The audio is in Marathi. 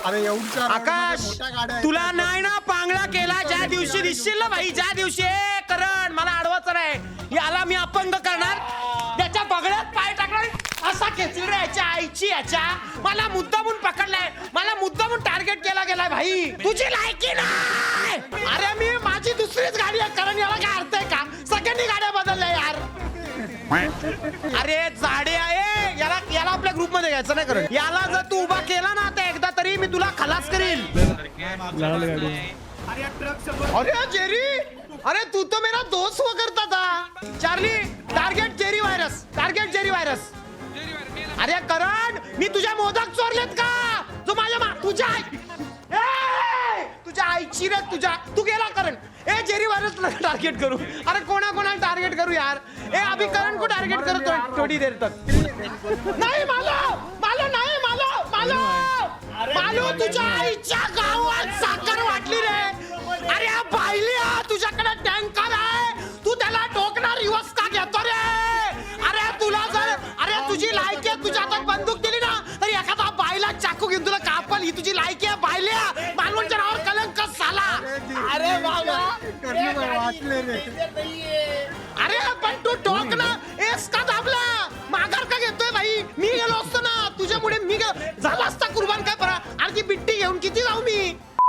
अरे एवढ्या आकाश तुला नाही ना पांगळा केला ज्या दिवशी दिसशील ना भाई, ज्या दिवशी करण मला अडवायचं नाही, याला मी अपंग करणार, त्याच्या बगड्यात पाय टाकणार, असा खेचून रे याच्या आईची, याच्या मला मुद्दामून पकडलाय, मला मुद्दामून टार्गेट केला गेलाय भाई, तुझी लायकी नाही. अरे मी माझी दुसरीच गाडी आहे, कारण याला काय अर्थ आहे का, सगळ्यांनी गाड्या बदलल्या यार. अरे जाडे आहे, याला याला आपल्या ग्रुप मध्ये घ्यायचं नाही, करण याला जर तू उभा केला ना आता एकदा तरी मी तुला खलास करील. अरे जेरी, अरे तू तो मेरा दोस्त हुआ करता था. Charlie target Jerry virus, target Jerry virus. अरे करण मी तुझ्या मोदक चोरलेत का, जो माझ्या तुझ्या तुझ्या आईची रे, तुझ्या तू गेला करण. ए जेरी व्हायरसला टार्गेट करू, अरे कोणाला टार्गेट करू यार. ए अभी करण को टार्गेट करो थोड़ी देर तक. नाही मालो नाही मालो तुझ्या आईच्या गावात साखर वाटली रे. अरे पाहिली तुझ्याकडे टँकर आहे, तू त्याला टोकणार रिवर्स का घेतो रे. अरे तुला जर तुझी लायकी आहे, तुझ्या हातात बंदूक दिली ना तरी एखादा बायला चाकू घेऊन तुला कापल, ही तुझी लायकी आहे. बायल्या मालवणच्या नावावर कलंक झाला. अरे बाबा अरे पण तू टोक ना, एस का दाबला, माघार का घेतोय भाई. मी गेलो असतो ना तुझ्यामुळे, मी झाला असता कुर्बान काय परा. आणि ती बिट्टी घेऊन किती जाऊ मी.